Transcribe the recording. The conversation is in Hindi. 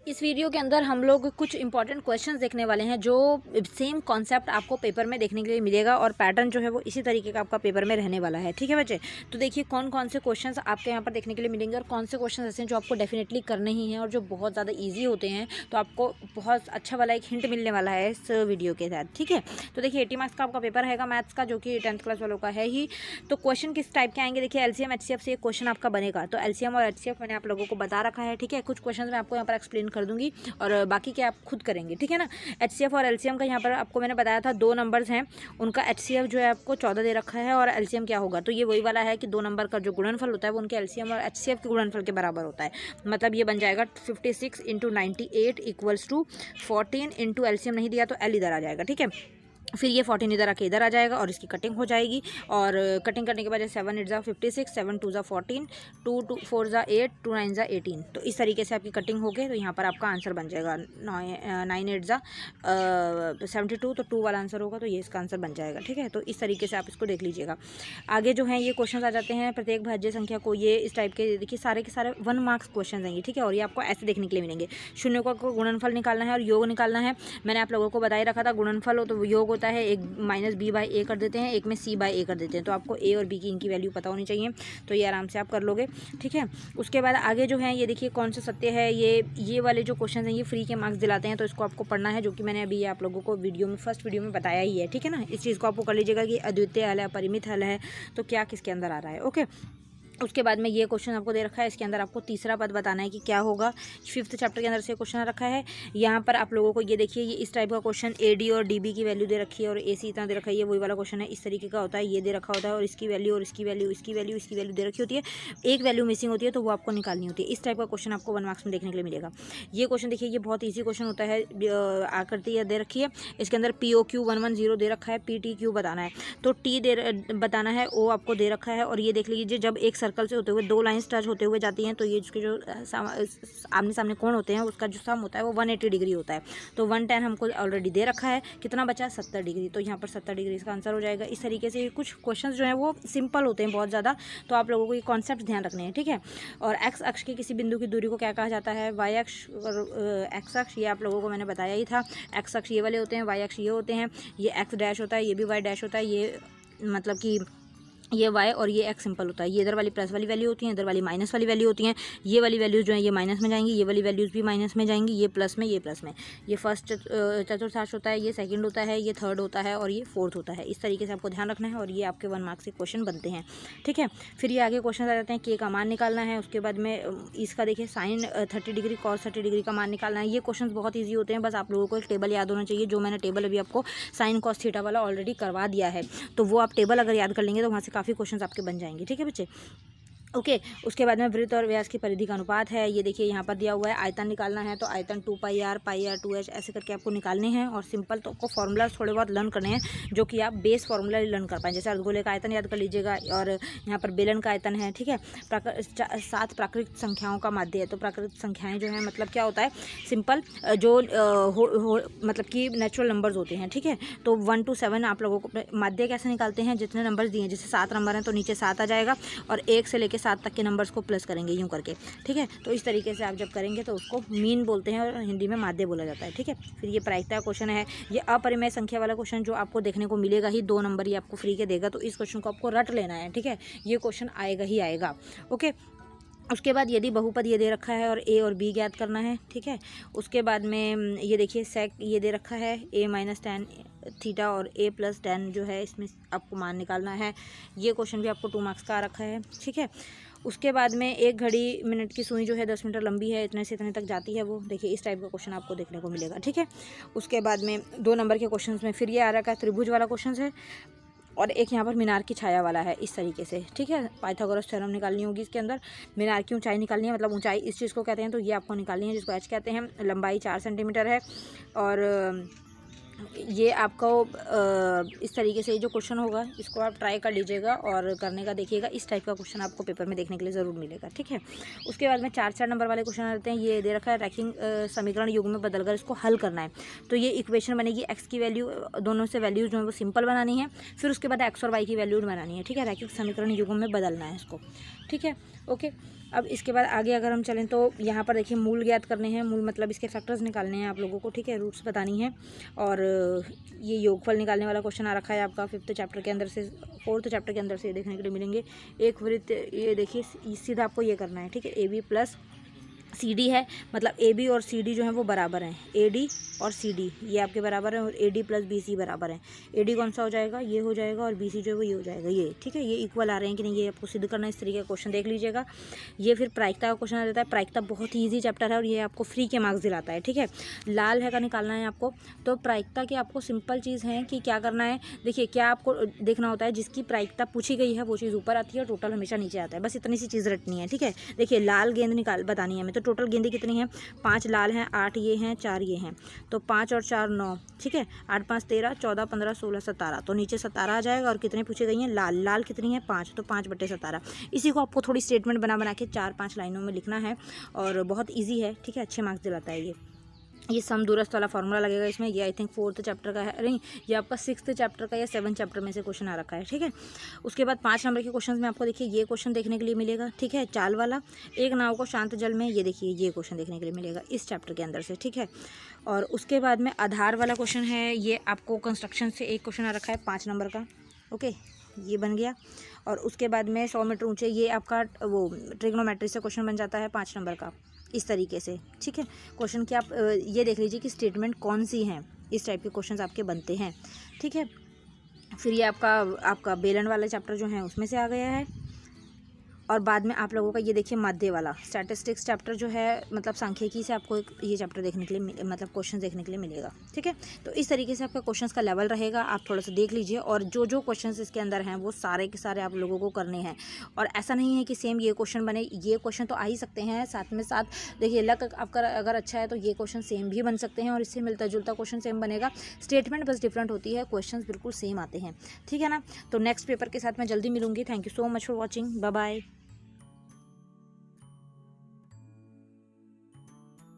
इस वीडियो के अंदर हम लोग कुछ इंपॉर्टेंट क्वेश्चंस देखने वाले हैं जो सेम कॉन्सेप्ट आपको पेपर में देखने के लिए मिलेगा और पैटर्न जो है वो इसी तरीके का आपका पेपर में रहने वाला है। ठीक है बच्चे, तो देखिए कौन कौन से क्वेश्चंस आपके यहाँ पर देखने के लिए मिलेंगे और कौन से क्वेश्चंस ऐसे हैं जो आपको डेफिनेटली करने ही हैं और जो बहुत ज़्यादा ईजी होते हैं। तो आपको बहुत अच्छा वाला एक हिंट मिलने वाला है इस वीडियो के साथ। ठीक है, तो देखिए 80 मार्क्स का आपका पेपर रहेगा मैथ्स का, जो कि 10th क्लास वालों का है ही। तो क्वेश्चन किस टाइप के आएंगे, देखिए एलसीएम एचसीएफ से एक क्वेश्चन आपका बनेगा। तो एलसीएम और एचसीएफ मैंने आप लोगों को बता रखा है। ठीक है, कुछ क्वेश्चन मैं आपको यहाँ पर एक्सप्लेन कर दूंगी और बाकी के आप खुद करेंगे। ठीक है ना, एचसीएफ और एलसीएम का यहाँ पर आपको मैंने बताया था 2 नंबर्स हैं, उनका एचसीएफ जो है आपको 14 दे रखा है और एलसीएम क्या होगा, तो ये वही वाला है कि 2 नंबर का जो गुणनफल होता है वो उनके एलसीएम और एचसीएफ के गुणनफल के बराबर होता है। मतलब ये बन जाएगा 56 × 98 = 14 इंटू एलसीएम नहीं दिया तो एल इधर आ जाएगा। ठीक है, फिर ये 14 इधर आके इधर आ जाएगा और इसकी कटिंग हो जाएगी। और कटिंग करने के बाद 7 × 56, 7 × 2 = 14, 2 × 4 = 8, 2 × 9 = 18। तो इस तरीके से आपकी कटिंग हो गई। तो यहाँ पर आपका आंसर बन जाएगा 9 × 8 = 72। तो 2 वाला आंसर होगा, तो ये इसका आंसर बन जाएगा। ठीक है, तो इस तरीके से आप इसको देख लीजिएगा। आगे जो है ये क्वेश्चन आ जाते हैं प्रत्येक भाज्य संख्या को, ये इस टाइप के देखिए सारे के सारे 1 मार्क्स क्वेश्चन हैं। ठीक है, और ये आपको ऐसे देखने के लिए मिलेंगे। शून्य को गुणनफल निकालना है और योग निकालना है। मैंने आप लोगों को बता ही रखा था, गुणनफल हो तो योग होता है एक -b/a कर देते हैं, एक में c/a कर देते हैं। तो आपको a और b की इनकी वैल्यू पता होनी चाहिए, तो ये आराम से आप कर लोगे। ठीक है, उसके बाद आगे जो है ये देखिए कौन सा सत्य है, ये वाले जो क्वेश्चन हैं ये फ्री के मार्क्स दिलाते हैं। तो इसको आपको पढ़ना है, जो कि मैंने अभी आप लोगों को फर्स्ट वीडियो में बताया ही है। ठीक है ना, इस चीज़ को आपको कर लीजिएगा कि अद्वितीय हल है, अपरिमित हल है, तो क्या किसके अंदर आ रहा है। ओके, उसके बाद में ये क्वेश्चन आपको दे रखा है, इसके अंदर आपको तीसरा पद बताना है कि क्या होगा। 5th चैप्टर के अंदर से क्वेश्चन रखा है। यहाँ पर आप लोगों को ये देखिए ये इस टाइप का क्वेश्चन AD और DB की वैल्यू दे रखी है और AC इतना दे रखा है। ये वही वाला क्वेश्चन है, इस तरीके का होता है, ये दे रखा होता है और इसकी वैल्यू और इसकी वैल्यू इसकी वैल्यू इसकी वैल्यू दे रखी होती है। एक वैल्यू मिसिंग होती है तो वो आपको निकालनी होती है। इस टाइप का क्वेश्चन आपको 1 मार्क्स में देखने के लिए मिलेगा। ये क्वेश्चन देखिए ये बहुत ईजी क्वेश्चन होता है, आकृति दे रखी है, इसके अंदर POQ 110 दे रखा है, PTQ बताना है, तो T बताना है, O आपको दे रखा है। और ये देख लीजिए जब एक सर्कल से होते हुए 2 लाइन्स टच होते हुए जाती हैं तो ये इसके जो आमने सामने कोण होते हैं उसका जो सम होता है वो 180 डिग्री होता है। तो 110 हमको ऑलरेडी दे रखा है, कितना बचा 70 डिग्री, तो यहाँ पर 70 डिग्री इसका आंसर हो जाएगा। इस तरीके से कुछ क्वेश्चंस जो हैं वो सिंपल होते हैं बहुत ज़्यादा, तो आप लोगों को ये कॉन्सेप्ट ध्यान रखने हैं। ठीक है, और एक्स अक्ष के किसी बिंदु की दूरी को क्या कहा जाता है, वाई अक्ष और एक्स अक्ष, ये आप लोगों को मैंने बताया ही था। एक्स अक्ष ये वाले होते हैं, वाई अक्ष ये होते हैं, ये एक्स डैश होता है, ये भी वाई डैश होता है, ये मतलब कि ये y और ये x सिंपल होता है। ये इधर वाली प्लस वाली वैल्यू होती है, इधर वाली माइनस वाली वैल्यू होती हैं। ये वाली वैल्यूज़ जो है ये माइनस में जाएंगी, ये वाली वैल्यूज़ भी माइनस में जाएंगी, ये प्लस में, ये प्लस में। ये फर्स्ट चतुर्थांश होता है, ये सेकंड होता है, ये थर्ड होता है और ये फोर्थ होता है। इस तरीके से आपको ध्यान रखना है और ये आपके 1 मार्क्स के क्वेश्चन बनते हैं। ठीक है, फिर ये आगे क्वेश्चन आ जाते हैं, k का मान निकालना है। उसके बाद में इसका देखिए साइन 30 डिग्री cos 30 डिग्री का मान निकालना है। ये क्वेश्चन बहुत ईजी होते हैं, बस आप लोगों को एक टेबल याद होना चाहिए, जो मैंने टेबल अभी आपको साइन cos थीटा वाला ऑलरेडी करवा दिया है। तो वो आप टेबल अगर याद कर लेंगे तो वहाँ से काफ़ी क्वेश्चन आपके बन जाएंगे। ठीक है बच्चे, ओके। उसके बाद में वृत्त और व्यास की परिधि का अनुपात है। ये देखिए यहाँ पर दिया हुआ है, आयतन निकालना है तो आयतन 2πr, πr 2h ऐसे करके आपको निकालने हैं। और सिंपल तो आपको फॉर्मूला थोड़े बहुत लर्न करने हैं, जो कि आप बेस फॉर्मूला लर्न कर पाएँ। जैसे अर्धगोले का आयतन याद कर लीजिएगा और यहाँ पर बेलन का आयतन है। ठीक है, 7 प्राकृतिक संख्याओं का माध्य है। तो प्राकृतिक संख्याएँ जो है मतलब क्या होता है, सिंपल जो मतलब कि नेचुरल नंबर्स होते हैं। ठीक है, तो 1 to 7 आप लोगों को माध्य कैसे निकालते हैं, जितने नंबर्स दिए हैं, जैसे 7 नंबर हैं तो नीचे 7 आ जाएगा और 1 से लेकर 7 तक के नंबर्स को प्लस करेंगे यूं करके। ठीक है, तो इस तरीके से आप जब करेंगे तो उसको मीन बोलते हैं और हिंदी में माध्य बोला जाता है। ठीक है, फिर ये प्रायिकता क्वेश्चन है, ये अपरिमेय संख्या वाला क्वेश्चन जो आपको देखने को मिलेगा ही, 2 नंबर ही आपको फ्री के देगा, तो इस क्वेश्चन को आपको रट लेना है। ठीक है, ये क्वेश्चन आएगा ही आएगा। ओके, उसके बाद यदि बहुपद ये दे रखा है और a और b ज्ञात करना है। ठीक है, उसके बाद में ये देखिए सेक ये दे रखा है, a - tan थीटा और a + tan जो है इसमें आपको मान निकालना है। ये क्वेश्चन भी आपको 2 मार्क्स का आ रखा है। ठीक है, उसके बाद में 1 घड़ी मिनट की सुई जो है 10 मीटर लंबी है, इतने से इतने तक जाती है वो, देखिए इस टाइप का क्वेश्चन आपको देखने को मिलेगा। ठीक है, उसके बाद में 2 नंबर के क्वेश्चन में फिर ये आ रखा है, त्रिभुज वाला क्वेश्चन है और एक यहाँ पर मीनार की छाया वाला है इस तरीके से। ठीक है, पाइथागोरस थ्योरम निकालनी होगी इसके अंदर। मीनार की ऊंचाई निकालनी है, मतलब ऊंचाई इस चीज़ को कहते हैं, तो ये आपको निकालनी है, जिसको h कहते हैं। लंबाई 4 सेंटीमीटर है और ये आपको इस तरीके से जो क्वेश्चन होगा इसको आप ट्राई कर लीजिएगा और करने का देखिएगा। इस टाइप का क्वेश्चन आपको पेपर में देखने के लिए ज़रूर मिलेगा, ठीक है। उसके बाद में 4 नंबर वाले क्वेश्चन आते हैं। ये दे रखा है रैखिक समीकरण युग में बदलकर इसको हल करना है। तो ये इक्वेशन बनेगी, एक्स की वैल्यू दोनों से वैल्यूज जो है वो सिंपल बनानी है, फिर उसके बाद एक्स और वाई की वैल्यू बनानी है, ठीक है। रैखिक समीकरण युग में बदलना है इसको, ठीक है, ओके। अब इसके बाद आगे अगर हम चलें तो यहाँ पर देखिए मूल ज्ञात करने हैं। मूल मतलब इसके फैक्टर्स निकालने हैं आप लोगों को, ठीक है, रूट्स बतानी है। और ये योगफल निकालने वाला क्वेश्चन आ रखा है आपका 5th चैप्टर के अंदर से, 4th चैप्टर के अंदर से देखने के लिए मिलेंगे। एक वृत्त, ये देखिए सीधा आपको ये करना है, ठीक है। A B plus C D है, मतलब ए बी और सी डी जो है वो बराबर हैं। ए डी और सी डी ये आपके बराबर है, और A D plus B C बराबर है। ए डी कौन सा हो जाएगा, ये हो जाएगा, और बी सी जो है वो ये हो जाएगा, ये, ठीक है। ये इक्वल आ रहे हैं कि नहीं, ये आपको सिद्ध करना है। इस तरीके का क्वेश्चन देख लीजिएगा। ये फिर प्रायिकता का क्वेश्चन आ जाता है। प्रायिकता बहुत ही ईजी चैप्टर है और ये आपको फ्री के मार्क्स दिलाता है, ठीक है। लाल है का निकालना है आपको। तो प्रायिकता की आपको सिंपल चीज़ है कि क्या करना है, देखिए क्या आपको देखना होता है, जिसकी प्रायिकता पूछी गई है वो चीज़ ऊपर आती है और टोटल हमेशा नीचे आता है। बस इतनी सी चीज़ रटनी है, ठीक है। देखिए लाल गेंद बतानी है हमें, तो टोटल गेंदें कितनी है, 5 लाल हैं, 8 ये हैं, 4 ये हैं, तो 5 और 4 9, ठीक है। 8 5 13, 14 15 16 17, तो नीचे 17 आ जाएगा। और कितने पूछे गई हैं, लाल। लाल कितनी है, 5, तो 5/17। इसी को आपको थोड़ी स्टेटमेंट बना के 4-5 लाइनों में लिखना है और बहुत ईजी है, ठीक है। अच्छे मार्क्स दिलाता है ये सम दूरस्थ वाला फॉर्मूला लगेगा इसमें। ये आई थिंक 4th चैप्टर का है, नहीं ये आपका 6th चैप्टर का या 7th चैप्टर में से क्वेश्चन आ रखा है, ठीक है। उसके बाद 5 नंबर के क्वेश्चन में आपको देखिए ये क्वेश्चन देखने के लिए मिलेगा, ठीक है। चाल वाला, एक नाव को शांत जल में, ये देखिए ये क्वेश्चन देखने के लिए मिलेगा इस चैप्टर के अंदर से, ठीक है। और उसके बाद में आधार वाला क्वेश्चन है, ये आपको कंस्ट्रक्शन से एक क्वेश्चन आ रखा है 5 नंबर का, ओके, ये बन गया। और उसके बाद में 100 मीटर ऊंचे, ये आपका वो ट्रिग्नोमेट्री से क्वेश्चन बन जाता है 5 नंबर का, इस तरीके से, ठीक है। क्वेश्चन की आप ये देख लीजिए कि स्टेटमेंट कौन सी हैं, इस टाइप के क्वेश्चंस आपके बनते हैं, ठीक है। फिर ये आपका बेलन वाला चैप्टर जो है उसमें से आ गया है। और बाद में आप लोगों का ये देखिए मध्य वाला स्टैटिस्टिक्स चैप्टर जो है, मतलब सांख्यिकी से आपको ये चैप्टर देखने के लिए मतलब क्वेश्चन देखने के लिए मिलेगा, ठीक है। तो इस तरीके से आपका क्वेश्चंस का लेवल रहेगा, आप थोड़ा सा देख लीजिए। और जो जो क्वेश्चंस इसके अंदर हैं वो सारे के सारे आप लोगों को करने हैं। और ऐसा नहीं है कि सेम ये क्वेश्चन बने, ये क्वेश्चन तो आ ही सकते हैं, साथ में साथ देखिए लक आपका अगर अच्छा है तो ये क्वेश्चन सेम भी बन सकते हैं और इससे मिलता जुलता क्वेश्चन सेम बनेगा। स्टेटमेंट बस डिफरेंट होती है, क्वेश्चन बिल्कुल सेम आते हैं, ठीक है ना। तो नेक्स्ट पेपर के साथ मैं जल्दी मिलूंगी। Thank you so much for watching, bye bye.